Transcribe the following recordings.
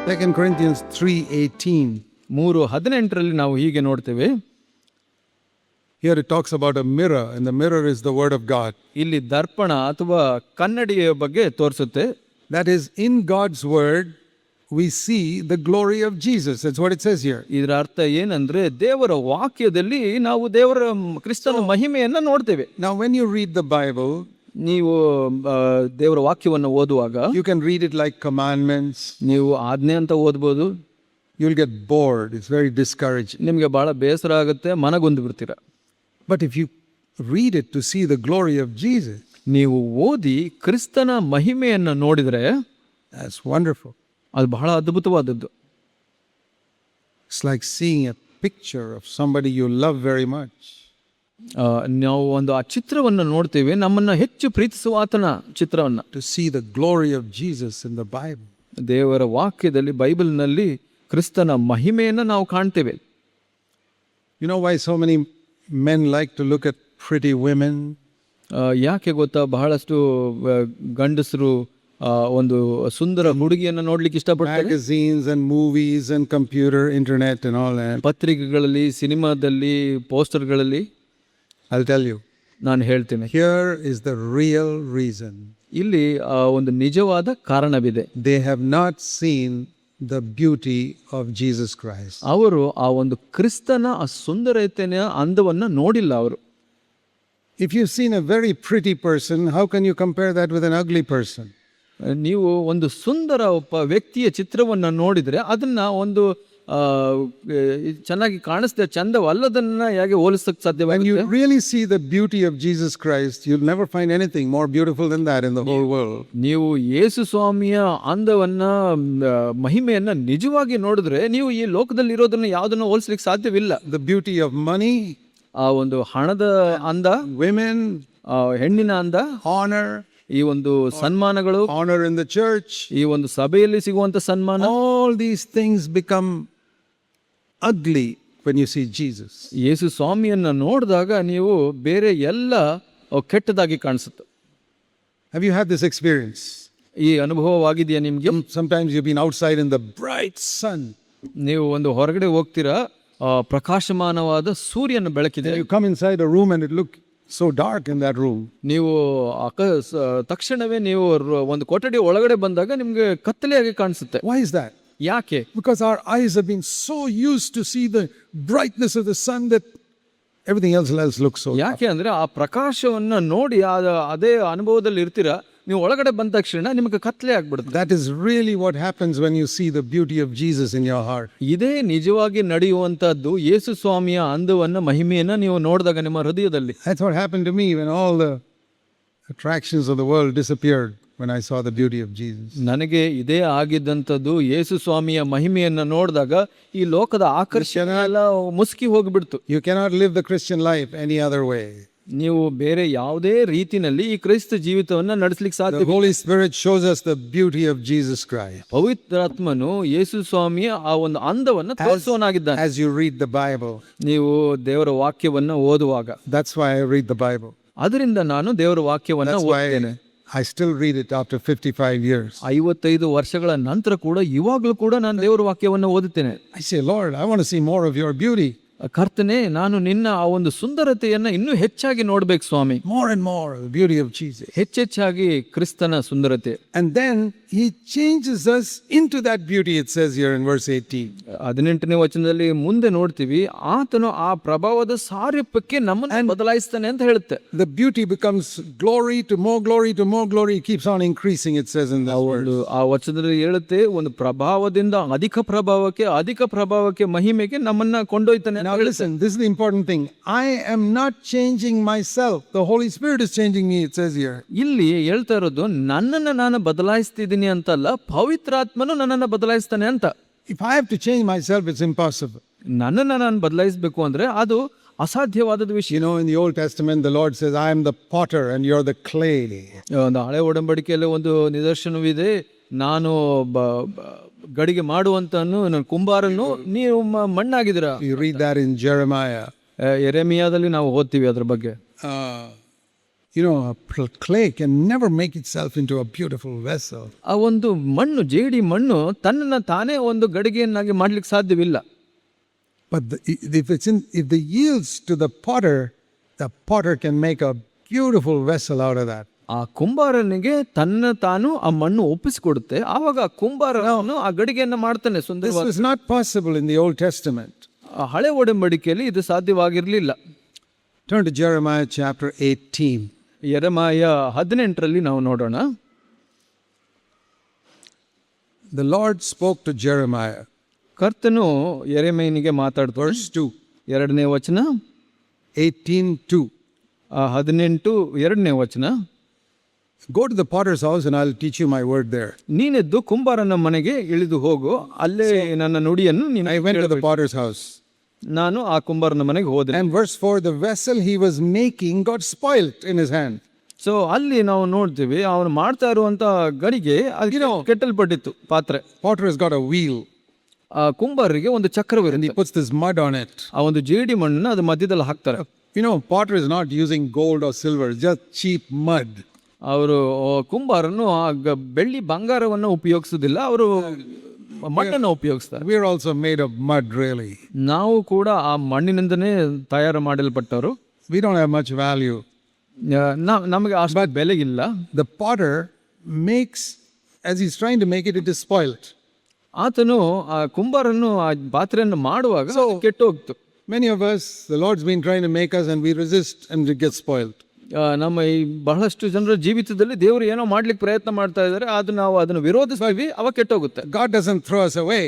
2 Corinthians 3:18. 3:18 ನಾವು ಹೀಗೆ ನೋಡ್ತೇವೆ. Here it talks about a mirror, and the mirror is the word of God. ಇಲ್ಲಿ ದರ್ಪಣ ಅಥವಾ ಕನ್ನಡಿಯ ಬಗ್ಗೆ ತೋರಿಸುತ್ತೆ. That is, in God's word we see the glory of Jesus. That's what it says here. ಇದರ ಅರ್ಥ ಏನಂದ್ರೆ ದೇವರ ವಾಕ್ಯದಲ್ಲಿ ನಾವು ದೇವರ ಕ್ರಿಸ್ತನ ಮಹಿಮೆಯನ್ನ ನೋಡ್ತೇವೆ. Now when you read the Bible, ನೀವು ದೇವರ ವಾಕ್ಯವನ್ನು ಓದುವಾಗ you can read it like commandments. ನೀವು ಆಜ್ಞೆ ಅಂತ ಓದ್ಬೋದು. You'll get bored. It's very discouraging. ನಿಮಗೆ ಬಹಳ ಬೇಸರ ಆಗುತ್ತೆ, ಮನಗೊಂದು ಬಿಡ್ತೀರಾ. But if you read it to see the glory of Jesus, ನೀವು ಓದಿ ಕ್ರಿಸ್ತನ ಮಹಿಮೆಯನ್ನು ನೋಡಿದರೆ that's wonderful. ಅದು ಬಹಳ ಅದ್ಭುತವಾದದ್ದು. It's like seeing a picture of somebody you love very much. ನಾವು ಒಂದು ಆ ಚಿತ್ರವನ್ನು ನೋಡ್ತೇವೆ, ನಮ್ಮನ್ನ ಹೆಚ್ಚು ಪ್ರೀತಿಸುವ ಆತನ ಚಿತ್ರವನ್ನ. To see the glory of Jesus in the Bible. ದೇವರ ವಾಕ್ಯದಲ್ಲಿ, ಬೈಬಲ್ನಲ್ಲಿ ಕ್ರಿಸ್ತನ ಮಹಿಮೆಯನ್ನು ನಾವು ಕಾಣ್ತೇವೆ. You know why so many men like to look at pretty women? ಯಾಕೆ ಗೊತ್ತಾ, ಬಹಳಷ್ಟು ಗಂಡಸರು ಒಂದು ಸುಂದರ ಹುಡುಗಿಯನ್ನು ನೋಡ್ಲಿಕ್ಕೆ ಇಷ್ಟಪಡ್ತಾರೆ. Magazines and movies and computer, internet and all that. ಪತ್ರಿಕೆಗಳಲ್ಲಿ, ಸಿನಿಮಾದಲ್ಲಿ, ಪೋಸ್ಟರ್ಗಳಲ್ಲಿ. I'll tell you. ನಾನು ಹೇಳ್ತೇನೆ, Here is the real reason. ಇಲ್ಲಿ ಒಂದು ನಿಜವಾದ ಕಾರಣವಿದೆ. They have not seen the beauty of Jesus Christ. ಅವರು ಆ ಒಂದು ಕ್ರಿಸ್ತನ ಆ ಸುಂದರತೆಯ ಅಂದವನ್ನು ನೋಡಿಲ್ಲ ಅವರು. If you've seen a very pretty person, how can you compare that with an ugly person? ನೀವು ಒಂದು ಸುಂದರ ಒಬ್ಬ ವ್ಯಕ್ತಿಯ ಚಿತ್ರವನ್ನು ನೋಡಿದರೆ ಅದನ್ನ ಒಂದು ಚೆನ್ನಾಗಿ ಕಾಣಿಸ್ದೆ ಚಂದವಲ್ಲದನ್ನ ಹೇಗೆ ಹೋಲಿಸಕ್ಕೆ When ಸಾಧ್ಯವಾಗುತ್ತೆ? you really see the beauty of Jesus Christ, you'll never find anything more beautiful than that in the whole world. ನೀವು ಯೇಸು ಸ್ವಾಮಿಯ ಅಂದವನ್ನ, ಮಹಿಮೆಯನ್ನ ನಿಜವಾಗಿ ನೋಡಿದ್ರೆ ನೀವು ಈ ಲೋಕದಲ್ಲಿ ಇರೋದನ್ನ ಯಾವುದನ್ನು ಹೋಲಿಸ್ಲಿಕ್ಕೆ ಸಾಧ್ಯವಿಲ್ಲ. The beauty of money, ಆ ಒಂದು ಹಣದ ಅಂದ, women, ಹೆಣ್ಣಿನ ಅಂದ, honor, ಈ ಒಂದು ಸನ್ಮಾನಗಳು, honor in the church. ಈ ಒಂದು ಸಭೆಯಲ್ಲಿ ಸಿಗುವಂತ ಸನ್ಮಾನ, All these things become ugly when you see Jesus. ಯೇಸು ಸ್ವಾಮಿಯನ್ನ ನೋಡಿದಾಗ ನೀವು ಬೇರೆ ಎಲ್ಲ ಕೆಟ್ಟದಾಗಿ ಕಾಣಿಸುತ್ತೆ. Have you had this experience? ಈ ಅನುಭವವಾಗಿದೆಯಾ ನಿಮ್ಗೆ? Sometimes you've been outside in the bright sun. ನೀವು ಒಂದು ಹೊರಗಡೆ ಹೋಗ್ತೀರಾ, ಪ್ರಕಾಶಮಾನವಾದ ಸೂರ್ಯನ ಬೆಳಕಿದೆ. You come inside a room and it look so dark in that room. ನೀವು ತಕ್ಷಣವೇ ನೀವು ಒಂದು ಕೊಠಡಿ ಒಳಗಡೆ ಬಂದಾಗ ನಿಮ್ಗೆ ಕತ್ತಲೆಯಾಗಿ ಕಾಣಿಸುತ್ತೆ. Why is that? ಯಾಕೆ? Because our eyes have been so used to see the brightness of the sun that everything else looks so dark. ಯಾಕೆ ಅಂದ್ರೆ ಆ ಪ್ರಕಾಶವನ್ನ ನೋಡಿ ಅದೇ ಅನುಭವದಲ್ಲಿ ಇರ್ತೀರಾ, ನೀವು ಒಳಗಡೆ ಬಂದ ತಕ್ಷಣ ನಿಮಗೆ ಕತ್ತಲೆ ಆಗ್ಬಿಡುತ್ತೆ. That is really what happens when you see the beauty of Jesus in your heart. ಇದೇ ನಿಜವಾಗಿ ನಡೆಯುವಂತದ್ದು, ಯೇಸು ಸ್ವಾಮಿಯ ಅಂದವನ್ನ, ಮಹಿಮೆಯನ್ನ ನೀವು ನೋಡಿದಾಗ ನಿಮ್ಮ ಹೃದಯದಲ್ಲಿ. That's what happened to me when all the attractions of the world disappeared when I saw the beauty of Jesus. ನನಗೆ ಇದೇ ಆಗಿದ್ದಂಥದ್ದು. ಯೇಸು ಸ್ವಾಮಿಯ ಮಹಿಮೆಯನ್ನ ನೋಡಿದಾಗ ಈ ಲೋಕದ ಆಕರ್ಷಣೆ ಎಲ್ಲ ಮುಸುಕಿ ಹೋಗ್ಬಿಡ್ತು. You cannot live the Christian life any other way. ನೀವು ಬೇರೆ ಯಾವುದೇ ರೀತಿನಲ್ಲಿ ಈ ಕ್ರೈಸ್ತ ಜೀವಿತವನ್ನ ನಡೆಸಲಿಕ್ಕೆ ಸಾಧ್ಯ. The Holy Spirit shows us the beauty of Jesus Christ. ಪವಿತ್ರಾತ್ಮನು ಯೇಸು ಸ್ವಾಮಿಯ ಆ ಒಂದು ಅಂದವನ್ನ ತೋರಿಸುವನಾಗಿದ್ದಾನೆ. As you read the Bible. ನೀವು ದೇವರ ವಾಕ್ಯವನ್ನ ಓದುವಾಗ. That's why I read the Bible. ಅದರಿಂದ ನಾನು ದೇವರ ವಾಕ್ಯವನ್ನ ಓದ್ತೇನೆ. I still read it after 55 years. 55 ವರ್ಷಗಳ ನಂತರ ಕೂಡ ಇವಾಗಲೂ ಕೂಡ ನಾನು ದೇವರ ವಾಕ್ಯವನ್ನ ಓದುತ್ತೇನೆ. I say, Lord, I want to see more of your beauty. ಕರ್ತನೇ, ನಾನು ನಿನ್ನ ಆ ಒಂದು ಸುಂದರತೆಯನ್ನ ಇನ್ನೂ ಹೆಚ್ಚಾಗಿ ನೋಡ್ಬೇಕು ಸ್ವಾಮಿ. More and more the beauty of Jesus. ಹೆಚ್ಚೆಚ್ಚಾಗಿ ಕ್ರಿಸ್ತನ ಸುಂದರತೆ. And then he changes us into that beauty, it says here in verse 18. 18ನೇ ವಚನದಲ್ಲಿ ಮುಂದೆ ನೋಡ್ತೀವಿ, ಆತನು ಆ ಪ್ರಭಾವದ ಸಾರೂಪ್ಯಕ್ಕೆ ನಮ್ಮನ್ನು ಬದಲಾಯಿಸ್ತಾನೆ ಅಂತ ಹೇಳುತ್ತೆ. The beauty becomes glory to more glory to more glory. It keeps on increasing, it says in that verse. ಆ ವಚನದಲ್ಲಿ ಹೇಳುತ್ತೆ, ಒಂದು ಪ್ರಭಾವದಿಂದ ಅಧಿಕ ಪ್ರಭಾವಕ್ಕೆ ಮಹಿಮೆಗೆ ನಮ್ಮನ್ನ ಕೊಂಡೊಯ್ತಾನೆ. Now listen, this is the important thing. I am not changing myself. The Holy Spirit is changing me, it says here. ಇಲ್ಲಿ ಹೇಳ್ತಾ ಇರೋದು, ನನ್ನನ್ನು ನಾನು ಬದಲಾಯಿಸ್ತಿದ್ದೀನಿ ಅಂತಲ್ಲ, ಪವಿತ್ರಾತ್ಮನು ನನ್ನನ್ನು ಬದಲಾಯಿಸ್ತಾನೆ ಅಂತ. If I have to change myself, it's impossible. ನನ್ನನ್ನು ನಾನು ಬದಲಾಯಿಸಬೇಕು ಅಂದ್ರೆ ಅದು ಅಸಾಧ್ಯವಾದ ವಿಷಯ. You know, in the Old Testament, the Lord says, I am the potter and you're the clay. ಒಂದು ಹಳೆ ಒಡಂಬಡಿಕೆಯಲ್ಲಿ ಒಂದು ನಿದರ್ಶನವಿದೆ, ನಾನು ಗಡಿಗೆ ಮಾಡುವಂತನು, ನಾನು ಕುಂಬಾರನು, ನೀವು ಮಣ್ಣಾಗಿದ್ದೀರಾ. You read that in Jeremiah. ಯೆರೆಮೀಯದಲ್ಲಿ ನಾವು ಓದ್ತೀವಿ ಅದ್ರ ಬಗ್ಗೆ. You know, clay can never make itself into a beautiful vessel. ಆ ಒಂದು ಮಣ್ಣು, ಜೇಡಿ ಮಣ್ಣು ತನ್ನನ್ನು ತಾನೇ ಒಂದು ಗಡಿಗೆಯನ್ನಾಗಿ ಮಾಡ್ಲಿಕ್ಕೆ ಸಾಧ್ಯವಿಲ್ಲ. But if the yields to the potter can make a beautiful vessel out of that. ಆ ಕುಂಬಾರನಿಗೆ ತನ್ನ ತಾನು ಆ ಮಣ್ಣು ಒಪ್ಪಿಸಿಕೊಡುತ್ತೆ. ಆವಾಗ ಆ ಕುಂಬಾರನು ಆ ಗಡಿಗೆಯನ್ನು ಮಾಡ್ತಾನೆ This ಸುಂದರವಾದ. was not possible in the Old Testament. ಆ ಹಳೆ ಒಡಂಬಡಿಕೆಯಲ್ಲಿ ಇದು ಸಾಧ್ಯವಾಗಿರಲಿಲ್ಲ. Turn to Jeremiah chapter 18. ಯೆರೆಮೀಯ 18ರಲ್ಲಿ ನಾವು ನೋಡೋಣ. The Lord spoke to Jeremiah. ಕರ್ತನು ಯೆರೆಮೀಯನಿಗೆ ಮಾತಾಡ್ತಾರೆ. Verse 2. 2ನೇ ವಚನ, 18:2. 18 2ನೇ ವಚನ. Go to the potter's house and I'll teach you my word there. ನೀನೆದ್ದು ಕುಂಬಾರನ ಮನೆಗೆ ಇಳಿದು ಹೋಗು, ಅಲ್ಲೇ ನನ್ನ ನುಡಿಯನ್ನು ನೀನು I went to the ಕೇಳಬೇಕು. potter's house. ನಾನು ಆ ಕುಂಬಾರನ ಮನೆಗೆ ಹೋದೆ. And verse 4, the vessel he was making got spoiled in his hand. So ಅಲ್ಲಿ ನಾವು ನೋಡ್ತೀವಿ, ಅವನು ಮಾಡ್ತಾ ಇರುವಂತ ಗಡಿಗೆ ಅದಕ್ಕೆ ಕೆಟ್ಟಲ್ಪಟ್ಟಿತ್ತು ಪಾತ್ರೆ. Potter has got a wheel ಆ ಕುಂಬಾರರಿಗೆ ಒಂದು and ಚಕ್ರವಿರುತ್ತೆ. he puts this mud on it. ಆ ಒಂದು ಜೇಡಿ ಮಣ್ಣನ್ನು ಅದು ಮಧ್ಯದಲ್ಲಿ ಹಾಕ್ತಾರೆ. You know, potter is not using gold or silver, just cheap mud. ಅವರು ಕುಂಬಾರನು ಆ ಬೆಳ್ಳಿ ಬಂಗಾರವನ್ನು ಉಪಯೋಗಿಸುವುದಿಲ್ಲ, ಅವರು ಮಣ್ಣನ್ನು ಉಪಯೋಗಿಸ್ತಾರೆ. We are also made of mud, really. ನಾವು ಕೂಡ ಆ ಮಣ್ಣಿನಿಂದನೇ ತಯಾರು ಮಾಡಲ್ಪಟ್ಟವರು. We don't have much value. ನಮಗೆ ಅಷ್ಟು ಬೆಲೆ ಇಲ್ಲ. The potter makes, as he's trying to make it, it is spoiled. ಆತನು ಆ ಕುಂಬಾರನು ಆ ಪಾತ್ರೆಯನ್ನು ಮಾಡುವಾಗ ಕೆಟ್ಟು ಹೋಗ್ತು. Many of us, the Lord's been trying to make us and we resist and it gets spoiled. ನಮ್ಮ ಈ ಬಹಳಷ್ಟು ಜನರ ಜೀವಿತದಲ್ಲಿ ದೇವರು ಏನೋ ಮಾಡ್ಲಿಕ್ಕೆ ಪ್ರಯತ್ನ ಮಾಡ್ತಾ ಇದ್ದಾರೆ, ಅದು ನಾವು ಅದನ್ನು ವಿರೋಧಿಸ್ತೀವಿ, ಅವ ಕೆಟ್ಟೋಗುತ್ತೆ. God doesn't throw us away.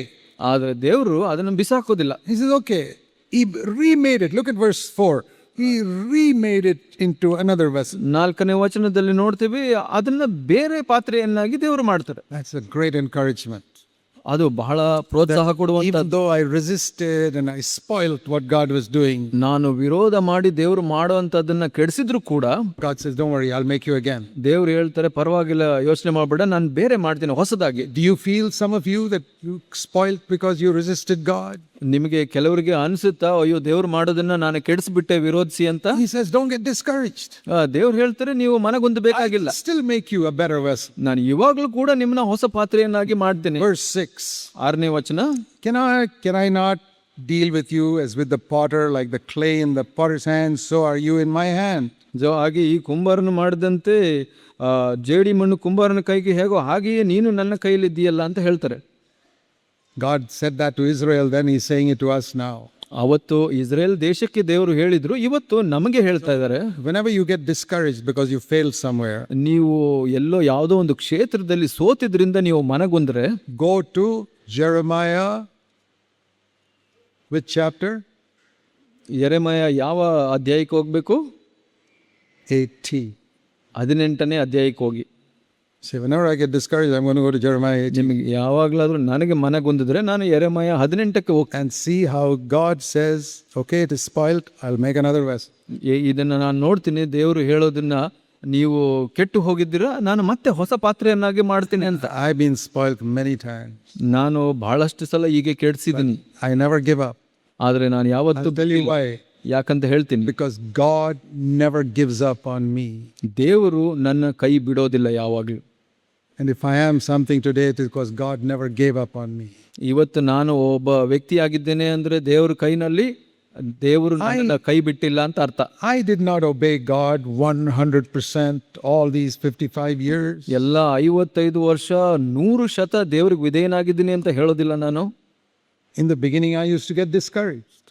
ಆದರೆ ದೇವರು ಅದನ್ನು ಬಿಸಾಕೋದಿಲ್ಲ. He says, okay, he remade it. Look at verse 4. He remade it into another vessel. 4ನೇ ವಚನದಲ್ಲಿ ನೋಡ್ತೀವಿ, ಅದನ್ನ ಬೇರೆ ಪಾತ್ರೆಯನ್ನಾಗಿ ದೇವರು ಮಾಡ್ತಾರೆ. That's a great encouragement. ಅದು ಬಹಳ ಪ್ರೋತ್ಸಾಹ ಕೊಡುವಂತ. Even though I resisted and I spoiled what God was doing, ನಾನು ವಿರೋಧ ಮಾಡಿ ದೇವರು ಮಾಡುವಂತದನ್ನ ಕೆಡಿಸಿದ್ರು ಕೂಡ God says, don't worry, I'll make you again. ದೇವ್ರು ಹೇಳ್ತಾರೆ, ಪರವಾಗಿಲ್ಲ, ಯೋಚನೆ ಮಾಡಬೇಡ, ನಾನು ಬೇರೆ ಮಾಡ್ತೀನಿ ಹೊಸದಾಗಿ. Do you feel, some of you, that you spoiled because you resisted God? ನಿಮಗೆ ಕೆಲವರಿಗೆ ಅನ್ಸುತ್ತಾ, ಅಯ್ಯೋ ದೇವ್ರು ಮಾಡೋದನ್ನ ನಾನು ಕೆಡಿಸ್ಬಿಟ್ಟೆ ವಿರೋಧಿಸಿ ಅಂತ? He says, don't get discouraged. ದೇವ್ರು ಹೇಳ್ತಾರೆ, ನೀವು ಮನಗುಂದಬೇಕಾಗಿಲ್ಲ, Still make you a better vessel. ನಾನು ಇವಾಗ್ಲೂ ಕೂಡ ನಿಮ್ಮನ್ನ ಹೊಸ ಪಾತ್ರೆಯನ್ನಾಗಿ ಮಾಡ್ತೀನಿ. Verse 6. 6ನೇ ವಚನ. Can I not deal with you as with the potter, like the clay in the potter's hand, so are you in my hand? ಹಾಗೆ ಈ ಕುಂಬಾರನು ಮಾಡಿದಂತೆ ಜೇಡಿ ಮಣ್ಣು ಕುಂಬಾರನ ಕೈಗೆ ಹೇಗೋ ಹಾಗೆಯೇ ನೀನು ನನ್ನ ಕೈಲಿದ್ದೀಯಲ್ಲ ಅಂತ ಹೇಳ್ತಾರೆ. God said that to Israel, then he's saying it to us now. ಅವತ್ತು ಇಸ್ರೇಲ್ ದೇಶಕ್ಕೆ ದೇವರು ಹೇಳಿದ್ರು, ಇವತ್ತು ನಮಗೆ ಹೇಳ್ತಾ ಇದ್ದಾರೆ. Whenever you get discouraged because you failed somewhere, ನೀವು ಎಲ್ಲೋ ಯಾವುದೋ ಒಂದು ಕ್ಷೇತ್ರದಲ್ಲಿ ಸೋತಿದ್ರಿಂದ ನೀವು ಮನಗೊಂಡ್ರೆ, go to Jeremiah, which chapter? ಯೆರೆಮೀಯ ಯಾವ ಅಧ್ಯಾಯಕ್ಕೆ ಹೋಗ್ಬೇಕು? 18ನೇ ಅಧ್ಯಾಯಕ್ಕೆ ಹೋಗಿ. See, whenever I get discouraged, I'm going to go to Jeremiah 18. ನಿಮಗೆ ಯಾವಾಗಲಾದ್ರೂ ನನಗೆ ಮನಗೊಂದಿದ್ರೆ ನಾನು ಯೆರೆಮೀಯ 18ಕ್ಕೆ ಹೋಗ್ತೀನಿ. And see how God says, okay, it is spoiled, I'll make another vessel. ಇದನ್ನು ನಾನು ನೋಡ್ತೀನಿ, ದೇವರು ಹೇಳೋದನ್ನ, ನೀವು ಕೆಟ್ಟು ಹೋಗಿದ್ದೀರಾ, ನಾನು ಮತ್ತೆ ಹೊಸ ಪಾತ್ರೆಯನ್ನಾಗಿ ಮಾಡ್ತೀನಿ ಅಂತ. I've been spoiled many times. ನಾನು ಬಹಳಷ್ಟು ಸಲ ಹೀಗೆ ಕೆಡಿಸಿದ್ದೀನಿ, I never give up. ಆದರೆ ನಾನು ಯಾವತ್ತೂ I'll tell you why. ಯಾಕಂತ ಹೇಳ್ತೀನಿ, Because God never gives up on me. ದೇವರು ನನ್ನ ಕೈ ಬಿಡೋದಿಲ್ಲ ಯಾವಾಗಲೂ. And if I am something today, it is because God never gave up on me. ಇವತ್ತು ನಾನು ಒಬ್ಬ ವ್ಯಕ್ತಿಯಾಗಿದ್ದೇನೆ ಅಂದ್ರೆ ದೇವ್ರ ಕೈನಲ್ಲಿ ದೇವರು ನನ್ನ ಕೈ ಬಿಟ್ಟಿಲ್ಲ ಅಂತ ಅರ್ಥ. I did not obey God 100% all these 55 years. ಎಲ್ಲ 55 ವರ್ಷ 100% ದೇವ್ರಿಗೆ ವಿಧೇಯನಾಗಿದ್ದೀನಿ ಅಂತ ಹೇಳೋದಿಲ್ಲ ನಾನು. In the beginning, I used to get discouraged.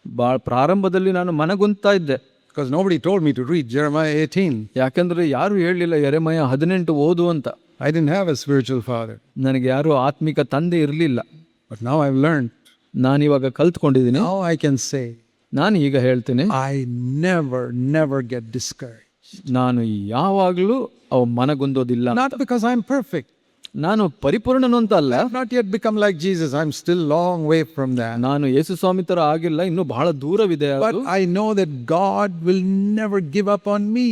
ಪ್ರಾರಂಭದಲ್ಲಿ ನಾನು ಮನಗುಂತಾ ಇದ್ದೆ. Because nobody told me to read Jeremiah 18. ಯಾಕಂದ್ರೆ ಯಾರು ಹೇಳಲಿಲ್ಲ ಯೆರೆಮೀಯ 18 ಓದು ಅಂತ. I didn't have a spiritual father. ನನಗೆ ಯಾರು ಆತ್ಮಿಕ ತಂದೆ ಇರಲಿಲ್ಲ. But now I've learned. ನಾನಿವಾಗ ಕಲ್ತ್ಕೊಂಡಿದ್ದೀನಿ. Now I can say, ನಾನು ಈಗ ಹೇಳ್ತೇನೆ, I never get discouraged. ನಾನು ಯಾವಾಗಲೂ ಅವು ಮನಗುಂದೋದಿಲ್ಲ. Not because I'm perfect. ನಾನು ಪರಿಪೂರ್ಣನು ಅಂತ ಅಲ್ಲ, I have not yet become like Jesus. I'm still long way from that. ನಾನು ಯೇಸು ಸ್ವಾಮಿ ತರ ಆಗಿಲ್ಲ, ಇನ್ನು ಬಹಳ ದೂರವಿದೆ But ಅದು. I know that God will never give up on me.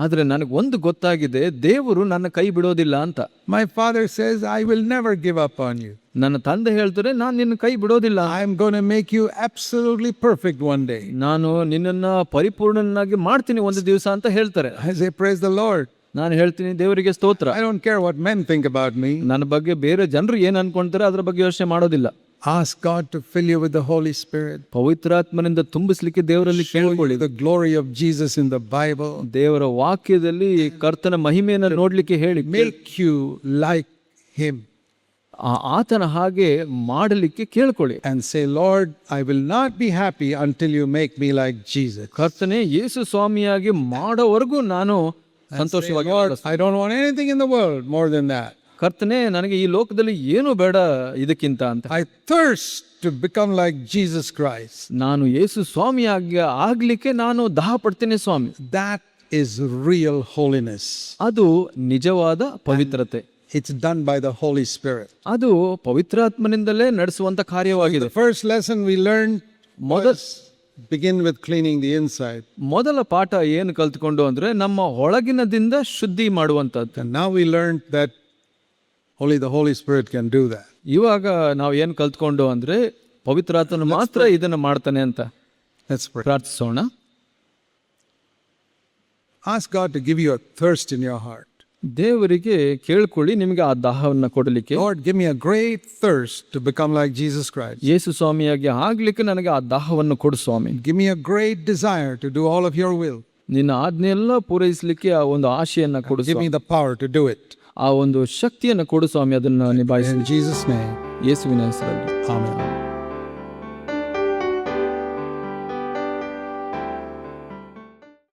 ಆದ್ರೆ ನನಗೆ ಒಂದು ಗೊತ್ತಾಗಿದೆ, ದೇವರು ನನ್ನ ಕೈ ಬಿಡೋದಿಲ್ಲ ಅಂತ. My Father says, I will never give up on you. ನನ್ನ ತಂದೆ ಹೇಳ್ತಾರೆ, ನಾನು ನಿನ್ನ ಕೈ ಬಿಡೋದಿಲ್ಲ, I'm going to make you absolutely perfect one day. ನಾನು ನಿನ್ನನ್ನ ಪರಿಪೂರ್ಣನಾಗಿ ಮಾಡ್ತೀನಿ ಒಂದು ದಿವಸ ಅಂತ ಹೇಳ್ತಾರೆ. I say, praise the Lord. ನಾನು ಹೇಳ್ತೀನಿ, ದೇವರಿಗೆ ಸ್ತೋತ್ರ. I don't care what men think about me. ನನ್ನ ಬಗ್ಗೆ ಬೇರೆ ಜನರು ಏನ್ ಅನ್ಕೊಂತಾರೆ ಅದ್ರ ಬಗ್ಗೆ ಯೋಚನೆ ಮಾಡೋದಿಲ್ಲ. Ask God to fill you with the Holy Spirit. ಪವಿತ್ರಾತ್ಮನಿಂದ ತುಂಬಿಸ್ಲಿಕ್ಕೆ ದೇವರಲ್ಲಿ Show ಕೇಳ್ಕೊಳ್ಳಿ. you the glory of Jesus in the Bible. ದೇವರ ವಾಕ್ಯದಲ್ಲಿ ಕರ್ತನ ಮಹಿಮೆಯನ್ನು ನೋಡ್ಲಿಕ್ಕೆ ಹೇಳಿ, Make you like Him. ಆತನ ಹಾಗೆ ಮಾಡಲಿಕ್ಕೆ ಕೇಳ್ಕೊಳ್ಳಿ. And say, Lord, I will not be happy until you make me like Jesus. ಕರ್ತನೆ ಯೇಸು ಸ್ವಾಮಿಯಾಗಿ ಮಾಡೋವರೆಗೂ ನಾನು ಸಂತೋಷವಾಗಿ Lord, I don't want anything in the world more than that. ಕರ್ತನೆ ನನಗೆ ಈ ಲೋಕದಲ್ಲಿ ಏನು ಬೇಡ ಇದಕ್ಕಿಂತ ಅಂತ. I thirst to become like Jesus Christ. ನಾನು ಯೇಸು ಸ್ವಾಮಿಯಾಗಿ ಆಗ್ಲಿಕ್ಕೆ ನಾನು ದಾಹ ಪಡ್ತೇನೆ ಸ್ವಾಮಿ. That is real holiness. ಅದು ನಿಜವಾದ ಪವಿತ್ರತೆ. It's done by the Holy Spirit. ಅದು ಪವಿತ್ರಾತ್ಮನಿಂದಲೇ ನಡೆಸುವಂತ ಕಾರ್ಯವಾಗಿದೆ. The first lesson we learned was begin with cleaning the inside. ಮೊದಲ ಪಾಠ ಏನು ಕಲ್ತ್ಕೊಂಡು ಅಂದ್ರೆ ನಮ್ಮ ಒಳಗಿನದಿಂದ ಶುದ್ಧಿ ಮಾಡುವಂತದ್ದು. And now we learned that only the Holy Spirit can do that. ಇವಾಗ ನಾವು ಏನು ಕಲ್ತ್ಕೊಂಡು ಅಂದ್ರೆ ಪವಿತ್ರಾತ್ಮನು ಮಾತ್ರ ಇದನ್ನ ಮಾಡ್ತಾನೆ ಅಂತ. Let's pray. ಪ್ರಾರ್ಥಿಸೋಣ. Ask God to give you a thirst in your heart. ದೇವರಿಗೆ ಕೇಳ್ಕೊಳ್ಳಿ, ನಿಮಗೆ ಆ ದಾಹವನ್ನ ಕೊಡಲಿಕ್ಕೆ. Lord, give me a great thirst to become like Jesus Christ. ಯೇಸು ಸ್ವಾಮಿಯಾಗಿ ಆಗ್ಲಿಕ್ಕೆ ನನಗೆ ಆ ದಾಹವನ್ನು ಕೊಡು ಸ್ವಾಮಿ. Give me a great desire to do all of your will. ನಿನ್ನ ಆಜ್ಞೆಯೆಲ್ಲ ಪೂರೈಸಲಿಕ್ಕೆ ಆ ಒಂದು ಆಶೆಯನ್ನ ಕೊಡು Give me Swami. the power to do it. ಆ ಒಂದು ಶಕ್ತಿಯನ್ನು ಕೊಡು ಸ್ವಾಮಿ, ಅದನ್ನ ನಿಭಾಯಿಸಿ. In Jesus' name, ಯೇಸುವಿನ ಹೆಸರಲ್ಲಿ amen.